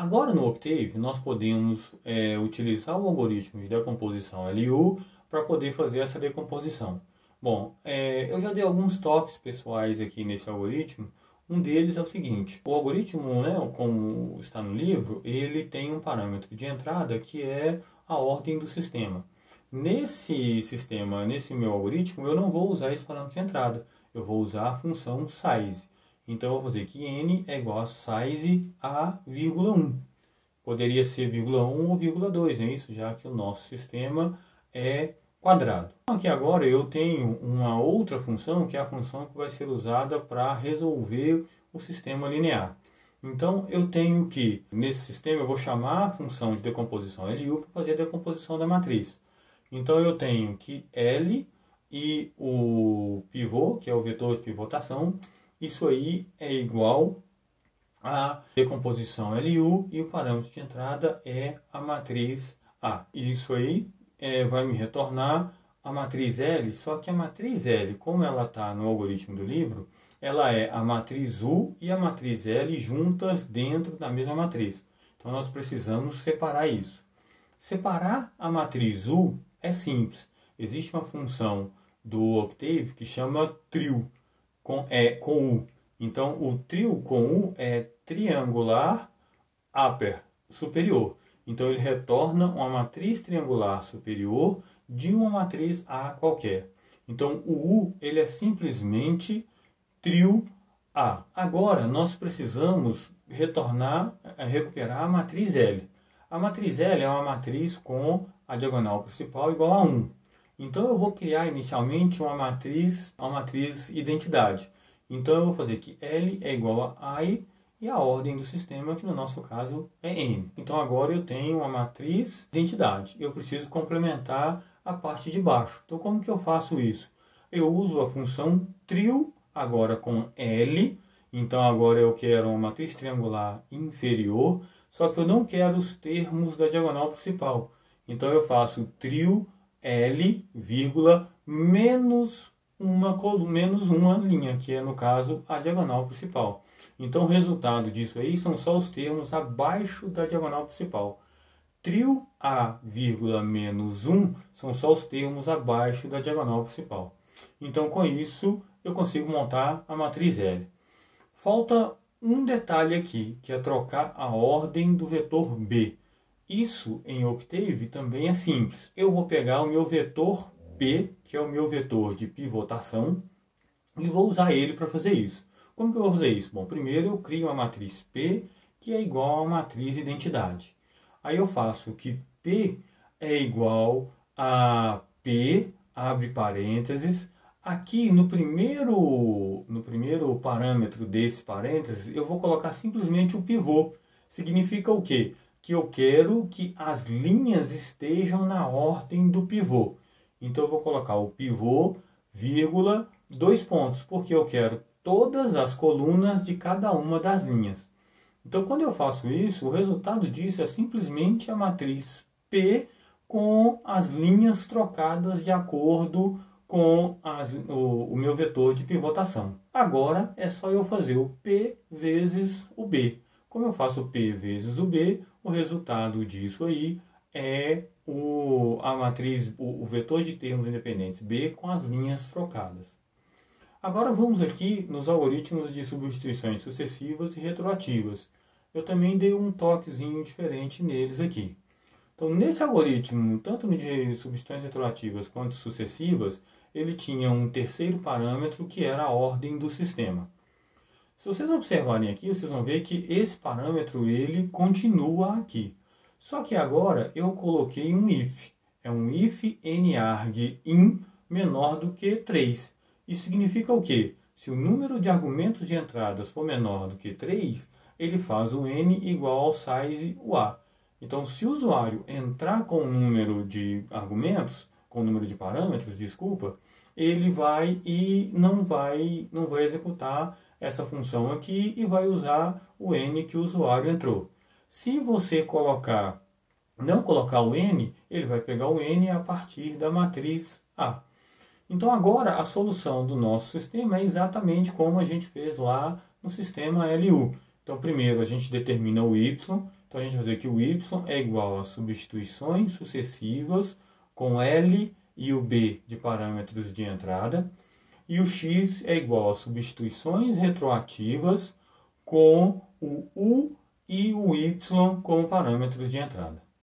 Agora no Octave nós podemos utilizar o algoritmo de decomposição LU para poder fazer essa decomposição. Bom, eu já dei alguns toques pessoais aqui nesse algoritmo. Um deles é o seguinte: o algoritmo, né, como está no livro, ele tem um parâmetro de entrada que é a ordem do sistema. Nesse sistema, nesse meu algoritmo, eu não vou usar esse parâmetro de entrada, eu vou usar a função size. Então eu vou fazer que n é igual a size a vírgula 1. Poderia ser vírgula 1 ou vírgula 2, não é isso? Já que o nosso sistema é quadrado. Aqui agora eu tenho uma outra função, que é a função que vai ser usada para resolver o sistema linear. Então eu tenho que, nesse sistema, eu vou chamar a função de decomposição LU para fazer a decomposição da matriz. Então eu tenho que L e o pivô, que é o vetor de pivotação, isso aí é igual a decomposição LU e o parâmetro de entrada é a matriz A. Isso aí vai me retornar a matriz L, só que a matriz L, como ela está no algoritmo do livro, ela é a matriz U e a matriz L juntas dentro da mesma matriz. Então nós precisamos separar isso. Separar a matriz U é simples. Existe uma função do Octave que chama trio com U. Então o trio com U é triangular upper superior. Então ele retorna uma matriz triangular superior de uma matriz A qualquer. Então o U ele é simplesmente trio A. Agora nós precisamos recuperar a matriz L. A matriz L é uma matriz com a diagonal principal igual a 1. Então eu vou criar inicialmente uma matriz identidade. Então eu vou fazer que L é igual a I e a ordem do sistema, que no nosso caso é N. Então agora eu tenho uma matriz identidade. Eu preciso complementar a parte de baixo. Então como que eu faço isso? Eu uso a função trio agora com L. Então agora eu quero uma matriz triangular inferior, só que eu não quero os termos da diagonal principal. Então eu faço trio L, vírgula, menos uma linha, que é no caso a diagonal principal. Então o resultado disso aí são só os termos abaixo da diagonal principal. Trio A, vírgula, menos 1 são só os termos abaixo da diagonal principal. Então com isso eu consigo montar a matriz L. Falta um detalhe aqui, que é trocar a ordem do vetor B. Isso em Octave também é simples. Eu vou pegar o meu vetor P, que é o meu vetor de pivotação, e vou usar ele para fazer isso. Como que eu vou fazer isso? Bom, primeiro eu crio uma matriz P, que é igual a uma matriz identidade. Aí eu faço que P é igual a P, abre parênteses. Aqui no primeiro parâmetro desse parênteses, eu vou colocar simplesmente o pivô. Significa o quê? Que eu quero que as linhas estejam na ordem do pivô. Então eu vou colocar o pivô, vírgula, 2 pontos, porque eu quero todas as colunas de cada uma das linhas. Então quando eu faço isso, o resultado disso é simplesmente a matriz P com as linhas trocadas de acordo com o meu vetor de pivotação. Agora é só eu fazer o P vezes o B. Como eu faço o P vezes o B, o resultado disso aí é o vetor de termos independentes B com as linhas trocadas. Agora vamos aqui nos algoritmos de substituições sucessivas e retroativas. Eu também dei um toquezinho diferente neles aqui. Então nesse algoritmo, tanto no de substituições retroativas quanto sucessivas, ele tinha um terceiro parâmetro que era a ordem do sistema. Se vocês observarem aqui, vocês vão ver que esse parâmetro ele continua aqui. Só que agora eu coloquei um if. É um if narg in menor do que 3. Isso significa o quê? Se o número de argumentos de entradas for menor do que 3, ele faz o n igual ao size A. Então, se o usuário entrar com o número de argumentos, com o número de parâmetros, desculpa, ele vai e não vai executar essa função aqui e vai usar o n que o usuário entrou. Se você não colocar o n, ele vai pegar o n a partir da matriz A. Então agora a solução do nosso sistema é exatamente como a gente fez lá no sistema LU. Então primeiro a gente determina o y. Então a gente vai dizer que o y é igual a substituições sucessivas com L e o B de parâmetros de entrada, e o x é igual a substituições retroativas com o u e o y como parâmetros de entrada.